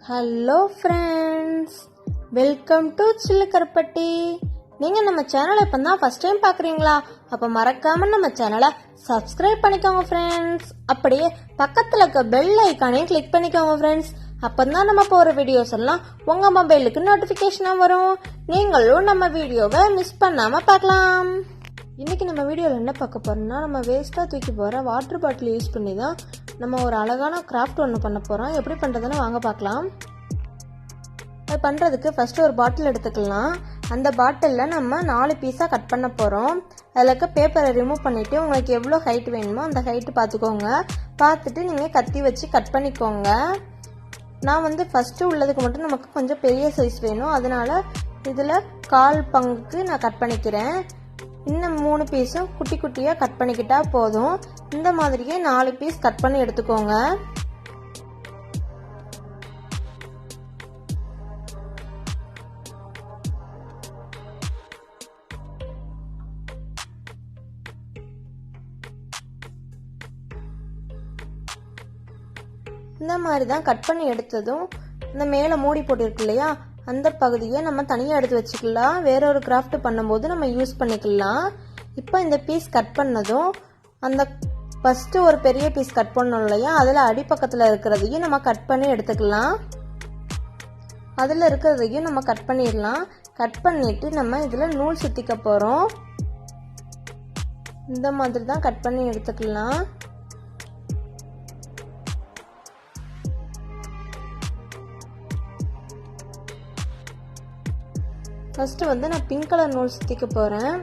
Hello friends, welcome to சில்லு கருப்பட்டி. நீங்கள் நம்ம சேனலை இப்போ தான் ஃபஸ்ட் டைம் பார்க்குறீங்களா? அப்போ மறக்காமல் நம்ம சேனலை சப்ஸ்கிரைப் பண்ணிக்கோங்க ஃப்ரெண்ட்ஸ். அப்படியே பக்கத்தில் இருக்க பெல் ஐக்கானையும் கிளிக் பண்ணிக்கோங்க ஃப்ரெண்ட்ஸ். அப்போ தான் நம்ம போகிற வீடியோஸ் எல்லாம் உங்கள் மொபைலுக்கு நோட்டிஃபிகேஷனாக வரும். நீங்களும் நம்ம வீடியோவை மிஸ் பண்ணாமல் பார்க்கலாம். இன்றைக்கி நம்ம வீடியோவில் என்ன பார்க்க போகிறோம்னா, நம்ம வேஸ்ட்டாக தூக்கி போகிற வாட்டர் பாட்டில் யூஸ் பண்ணி தான் நம்ம ஒரு அழகான கிராஃப்ட் ஒன்று பண்ண போகிறோம். எப்படி பண்ணுறதுன்னு வாங்க பார்க்கலாம். அது பண்ணுறதுக்கு ஃபஸ்ட்டு ஒரு பாட்டில் எடுத்துக்கலாம். அந்த பாட்டிலில் நம்ம 4 பீஸாக கட் பண்ண போகிறோம். அதில் இருக்க பேப்பரை ரிமூவ் பண்ணிவிட்டு உங்களுக்கு எவ்வளோ ஹைட் வேணுமோ அந்த ஹைட்டு பார்த்துக்கோங்க. பார்த்துட்டு நீங்கள் கத்தி வச்சு கட் பண்ணிக்கோங்க. நான் ஃபஸ்ட்டு உள்ளதுக்கு மட்டும் நமக்கு கொஞ்சம் பெரிய சைஸ் வேணும், அதனால் இதில் 1/4 பங்குக்கு நான் கட் பண்ணிக்கிறேன். இன்னும் 3 பீஸும் குட்டி குட்டியாக கட் பண்ணிக்கிட்டா போதும். இந்த மாதிரியே 4 பீஸ் கட் பண்ணி எடுத்துக்கோங்க. இந்த மாதிரி தான் கட் பண்ணி எடுத்ததும் இந்த மேலே மூடி போட்டிருக்கு இல்லையா, அந்த பகுதியை நம்ம தனியாக எடுத்து வச்சுக்கலாம். வேறொரு கிராஃப்ட் பண்ணும்போது நம்ம யூஸ் பண்ணிக்கலாம். இப்போ இந்த பீஸ் கட் பண்ணதும் அந்த ஃபஸ்ட்டு ஒரு பெரிய பீஸ் கட் பண்ணோம் இல்லையா, அதில் அடிப்பக்கத்தில் இருக்கிறதையும் நம்ம கட் பண்ணி எடுத்துக்கலாம். அதில் இருக்கிறதையும் நம்ம கட் பண்ணிடலாம். கட் பண்ணிவிட்டு நம்ம இதில் நூல் சுற்றிக்க போகிறோம். இந்த மாதிரி தான் கட் பண்ணி எடுத்துக்கலாம். ஃபஸ்ட்டு நான் பிங்க் கலர் நூல் சுற்றிக்க போகிறேன்.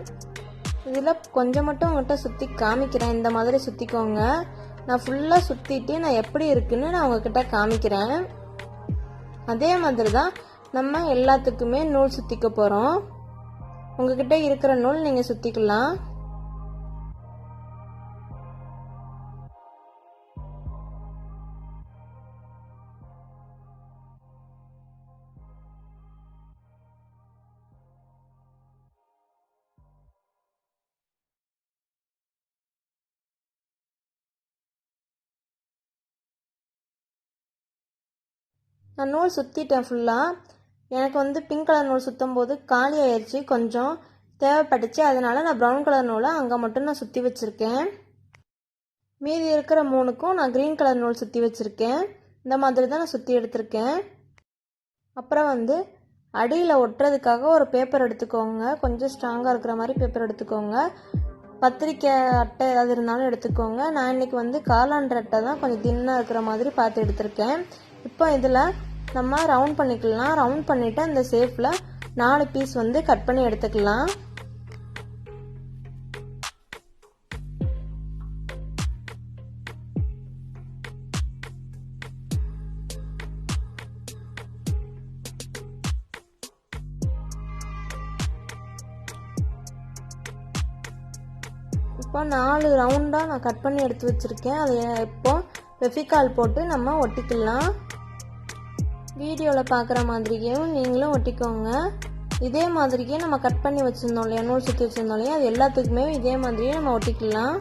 இதில் கொஞ்சம் மட்டும் உங்கள்கிட்ட சுற்றி காமிக்கிறேன். இந்த மாதிரி சுற்றிக்கோங்க. நான் ஃபுல்லாக சுற்றிட்டு நான் எப்படி இருக்குன்னு நான் உங்ககிட்ட காமிக்கிறேன். அதே மாதிரி தான் நம்ம எல்லாத்துக்குமே நூல் சுற்றிக்க போகிறோம். உங்ககிட்ட இருக்கிற நூல் நீங்கள் சுற்றிக்கலாம். நான் நூல் சுற்றிட்டேன் ஃபுல்லாக. எனக்கு பிங்க் கலர் நூல் சுற்றும் போது காலி ஆயிடுச்சு, கொஞ்சம் தேவைப்பட்டுச்சு. அதனால் நான் ப்ரௌன் கலர் நூலை அங்கே மட்டும் நான் சுற்றி வச்சுருக்கேன். மீதி இருக்கிற 3க்கும் நான் க்ரீன் கலர் நூல் சுற்றி வச்சுருக்கேன். இந்த மாதிரி தான் நான் சுற்றி எடுத்திருக்கேன். அப்புறம் அடியில் ஒட்டுறதுக்காக ஒரு பேப்பர் எடுத்துக்கோங்க. கொஞ்சம் ஸ்ட்ராங்காக இருக்கிற மாதிரி பேப்பர் எடுத்துக்கோங்க. பத்திரிக்கை அட்டை ஏதாவது இருந்தாலும் எடுத்துக்கோங்க. நான் இன்றைக்கி காலாண்டர் அட்டை தான் கொஞ்சம் தின்னாக இருக்கிற மாதிரி பார்த்து எடுத்திருக்கேன். இப்போ இதில் நம்ம ரவுண்ட் பண்ணிக்கலாம். ரவுண்ட் பண்ணிவிட்டு அந்த ஷேப்பில் 4 பீஸ் கட் பண்ணி எடுத்துக்கலாம். இப்போ 4 ரவுண்டாக நான் கட் பண்ணி எடுத்து வச்சுருக்கேன். அதை இப்போ ஃபெவிகால் போட்டு நம்ம ஒட்டிக்கலாம். வீடியோவில் பார்க்குற மாதிரியும் நீங்களும் ஒட்டிக்கோங்க. இதே மாதிரியே நம்ம கட் பண்ணி வச்சுருந்தோம் இல்லையா, நூல் சுற்றி வச்சுருந்தோம் இல்லையா, அது எல்லாத்துக்குமே இதே மாதிரியே நம்ம ஒட்டிக்கலாம்.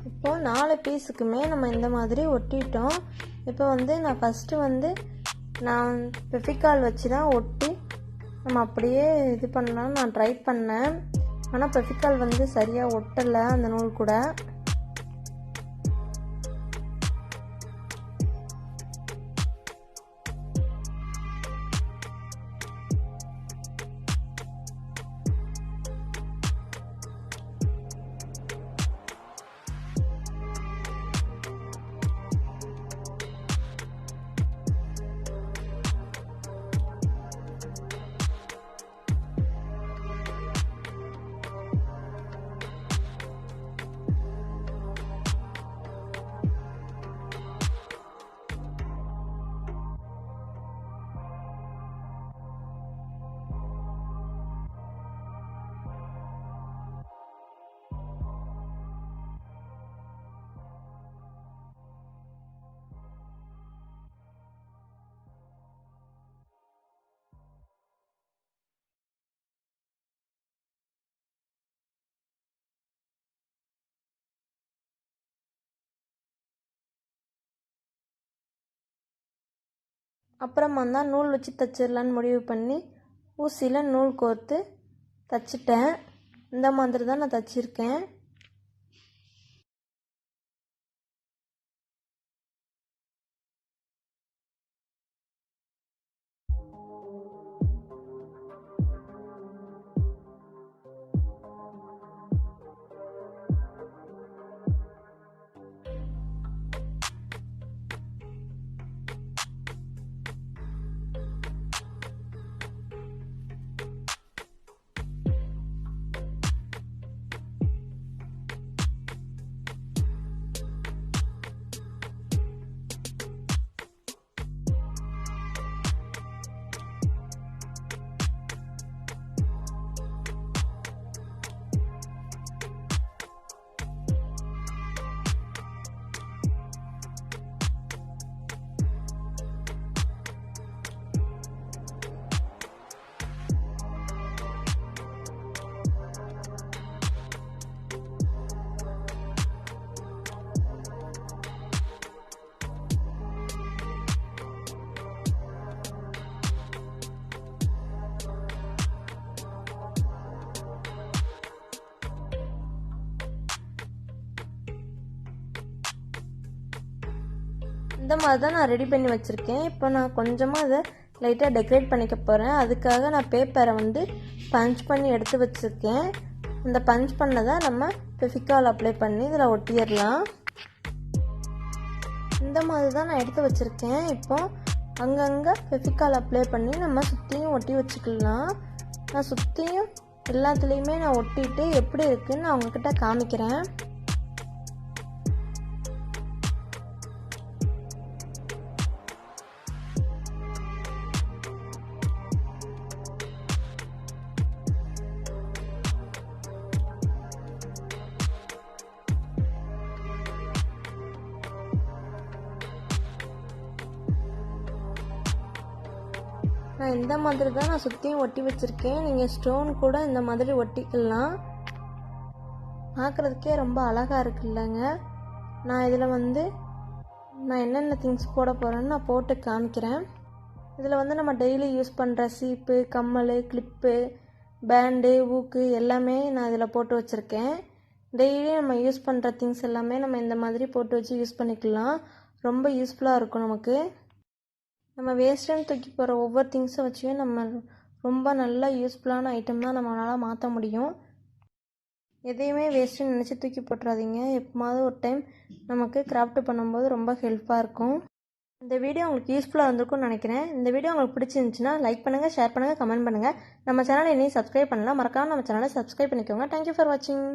இப்போ 4 பீஸுக்குமே நம்ம இந்த மாதிரி ஒட்டிட்டோம். இப்போ நான் ஃபஸ்ட்டு நான் ஃபெவிகால் வச்சு தான் ஒட்டி நம்ம அப்படியே இது பண்ணலாம்னு நான் ட்ரை பண்ணேன். ஆனால் ஃபெவிகால் சரியாக ஒட்டலை அந்த நூல் கூட. அப்புறமா தான் நூல் வச்சு தைச்சிடலான்னு முடிவு பண்ணி ஊசியில் நூல் கோர்த்து தைச்சிட்டேன். இந்த மாதிரி தான் நான் தைச்சிருக்கேன். இந்த மாதிரி தான் நான் ரெடி பண்ணி வச்சுருக்கேன். இப்போ நான் கொஞ்சமாக அதை லைட்டாக டெக்கரேட் பண்ணிக்க போகிறேன். அதுக்காக நான் பேப்பரை பஞ்ச் பண்ணி எடுத்து வச்சுருக்கேன். இந்த பஞ்ச் பண்ணதை நம்ம ஃபெவிகால் அப்ளை பண்ணி இதில் ஒட்டிடலாம். இந்த மாதிரி தான் நான் எடுத்து வச்சுருக்கேன். இப்போ அங்கங்கே ஃபெவிகால் அப்ளை பண்ணி நம்ம சுற்றியும் ஒட்டி வச்சுக்கலாம். நான் சுற்றியும் எல்லாத்துலேயுமே நான் ஒட்டிட்டு எப்படி இருக்குதுன்னு நான் உங்ககிட்ட காமிக்கிறேன். நான் இந்த மாதிரி தான் நான் சுற்றியும் ஒட்டி வச்சுருக்கேன். நீங்கள் ஸ்டோன் கூட இந்த மாதிரி ஒட்டிக்கலாம். பார்க்குறதுக்கே ரொம்ப அழகாக இருக்குல்லங்க. நான் இதில் நான் என்னென்ன திங்ஸ் போட போகிறேன்னு நான் போட்டு காமிக்கிறேன். இதில் நம்ம டெய்லி யூஸ் பண்ணுற சீப்பு, கம்மல், கிளிப்பு, பேண்டு, ஊக்கு எல்லாமே நான் இதில் போட்டு வச்சுருக்கேன். டெய்லி நம்ம யூஸ் பண்ணுற திங்ஸ் எல்லாமே நம்ம இந்த மாதிரி போட்டு வச்சு யூஸ் பண்ணிக்கலாம். ரொம்ப யூஸ்ஃபுல்லாக இருக்கும் நமக்கு. நம்ம வேஸ்ட்டுன்னு தூக்கி போகிற ஒவ்வொரு திங்ஸை வச்சும் நம்ம ரொம்ப நல்ல யூஸ்ஃபுல்லான ஐட்டம் தான் நம்மளால் மாற்ற முடியும். எதையுமே வேஸ்ட்டுன்னு நினச்சி தூக்கி போட்டுறாதீங்க. எப்போமாவது ஒரு டைம் நமக்கு கிராஃப்ட் பண்ணும்போது ரொம்ப ஹெல்ப்பாக இருக்கும். இந்த வீடியோ உங்களுக்கு யூஸ்ஃபுல்லாக இருந்திருக்கும்னு நினைக்கிறேன். இந்த வீடியோ உங்களுக்கு பிடிச்சிருந்துச்சுன்னா லைக் பண்ணுங்கள், ஷேர் பண்ணுங்கள், கமெண்ட் பண்ணுங்கள். நம்ம சேனலை இன்னும் சப்ஸ்கிரைப் பண்ணலாம். மறக்காமல் நம்ம சேனலை சப்ஸ்கிரைப் பண்ணிக்கோங்க. தேங்க்யூ ஃபார் வாட்சிங்.